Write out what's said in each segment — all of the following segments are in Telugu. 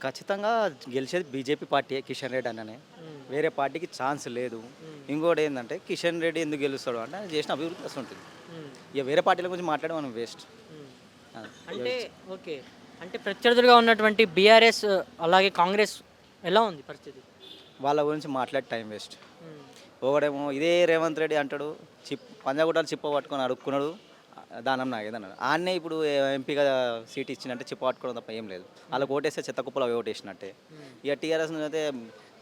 ఖచ్చితంగా గెలిచేది బీజేపీ పార్టీయే, కిషన్ రెడ్డి అన్ననే. హ్మ్. వేరే పార్టీకి ఛాన్స్ లేదు. హ్మ్. ఇంకోటి ఏంటంటే కిషన్ రెడ్డి ఎందుకు గెలుస్తాడు అంటే ఆయన చేసిన అభివృద్ధి అసలు ఉంటుంది. హ్మ్. ఇక వేరే పార్టీల గురించి మాట్లాడడం మనం వేస్ట్. హ్మ్. అంటే ఓకే. అంటే ప్రత్యర్థులుగా ఉన్నటువంటి బీఆర్ఎస్ అలాగే కాంగ్రెస్ ఎలా ఉంది పరిస్థితి? వాళ్ళ గురించి మాట్లాడి టైం వేస్ట్. హ్మ్. ఒకడేమో ఇదే రేవంత్ రెడ్డి అంటాడు, పంజాగుట్టాలు చిప్ప పట్టుకొని అడుక్కున్నాడు, దానం నాగేదన్నాడు. ఆడనే ఇప్పుడు ఎంపీగా సీట్ ఇచ్చినట్టే చిప్ప పట్టుకోవడం తప్ప ఏం లేదు. వాళ్ళకి ఓటేస్తే చెత్త కుప్పలో ఓటేసినట్టే. హ్మ్. ఇక టీఆర్ఎస్ అయితే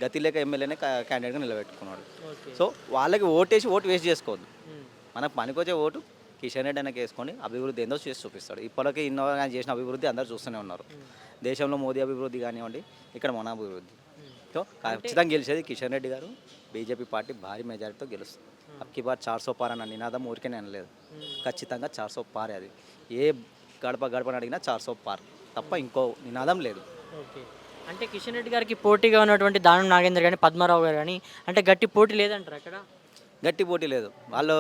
గతి లేక ఎమ్మెల్యేనే క్యాండిడేట్గా నిలబెట్టుకున్నాడు. ఓకే. సో వాళ్ళకి ఓటేసి ఓటు వేస్ట్ చేసుకోవద్దు. హ్మ్. మనకు పనికొచ్చే ఓటు కిషన్ రెడ్డి అన్నకి వేసుకొని అభివృద్ధి ఏందో చేసి చూపిస్తాడు. ఇప్పటికీ ఇన్నో ఆయన చేసిన అభివృద్ధి అందరూ చూస్తూనే ఉన్నారు. హ్మ్. దేశంలో మోదీ అభివృద్ధి కానివ్వండి, ఇక్కడ మన అభివృద్ధి. హ్మ్. సో ఖచ్చితంగా గెలిచేది కిషన్ రెడ్డి గారు. బీజేపీ పార్టీ భారీ మెజారిటీతో గెలుస్తుంది. అబ్కి బార్ 400 పార్ అన్న నినాదం ఊరికే అనలేదు. హ్మ్. ఖచ్చితంగా 400 పారే అది. ఏ గడప గడపని అడిగినా 400 పార్ తప్ప ఇంకో నినాదం లేదు. ఓకే. అంటే కిషన్ రెడ్డి గారికి పోటీగా ఉన్నటువంటి దానం నాగేందర్ గాని, పద్మారావు గారు గాని అంటే గట్టి పోటీ లేదంటారా అక్కడ? గట్టి పోటీ లేదు. వాళ్ళు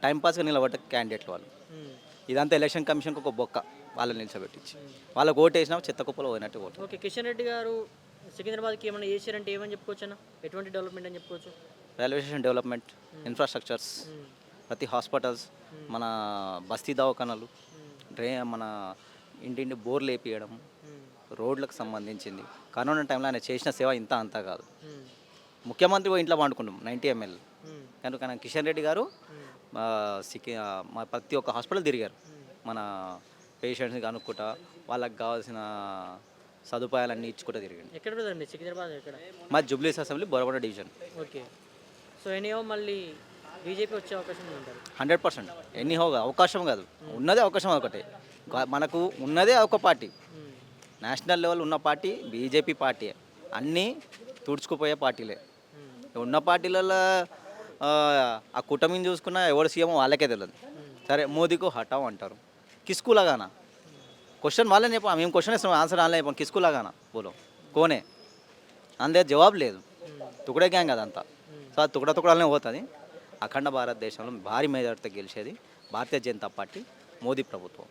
టైంపాస్గా నిలబడ్డ క్యాండిడేట్లు వాళ్ళు. హ్మ్. ఇదంతా ఎలక్షన్ కమిషన్కి ఒక బొక్క వాళ్ళని నిలిచబెట్టించి. వాళ్ళకి ఓటు వేసినా చెత్త కుప్పలో పోయినట్టు ఓటు. ఓకే. కిషన్ రెడ్డి గారు సికింద్రాబాద్కి ఏమైనా చేశారంటే ఏమని చెప్పుకోవచ్చన్నా? ఎటువంటి డెవలప్మెంట్ అని చెప్పుకోవచ్చు? రైల్వే స్టేషన్ డెవలప్మెంట్, ఇన్ఫ్రాస్ట్రక్చర్స్, హ్మ్. ప్రతి హాస్పిటల్స్, మన బస్తీ దవాఖానాలు, మన ఇంటింటి బోర్లు వేపియడం, హ్మ్. రోడ్లకు సంబంధించింది. కరోనా టైంలో ఆయన చేసిన సేవ ఇంత అంతా కాదు. హ్మ్. ముఖ్యమంత్రి పోయి ఇంట్లో పండుకుంటాం 90 ml. హ్మ్. కానీ కిషన్ రెడ్డి గారు మా ప్రతి ఒక్క హాస్పిటల్ తిరిగారు. మన పేషెంట్స్ని కనుక్కుంటా వాళ్ళకి కావాల్సిన సదుపాయాలన్నీ ఇచ్చుకుంటూ తిరిగాడు. ఎక్కడ బ్రదర్ మీ సికింద్రాబాద్ ఎక్కడ? మా జూబ్లీస్ assembly Borabanda division. Okay. So anyhow మళ్ళీ బీజేపీ వచ్చే అవకాశం ఉందంటారు? 100%. ఎనీహోగా అవకాశం కాదు, ఉన్నదే అవకాశం ఒకటే. మనకు ఉన్నదే ఒక పార్టీ, హ్మ్. నేషనల్ లెవెల్ ఉన్న పార్టీ బీజేపీ పార్టీ. అన్నీ తుడుచుకుపోయే పార్టీలే హ్మ్. ఉన్న పార్టీలలో. ఆ కూటమిని చూసుకున్నా ఎవరు సీఎం వాళ్ళకే తెలియదు. సరే మోదీకు హటావ్ అంటారు, కిస్కు लगाना. క్వశ్చన్ వాళ్ళని చెప్పాం, మేము క్వశ్చన్ ఇస్తాం, ఆన్సర్ వాళ్ళే చెప్పాం. కిస్కు लगाना బోలో కోనే అందే జవాబు లేదు. తుకడే గ్యాంగ్ అదంతా. సో అది తుకడాలనే పోతుంది. అఖండ భారతదేశంలో భారీ మెజార్టీతో గెలిచేది భారతీయ జనతా పార్టీ, మోదీ ప్రభుత్వం.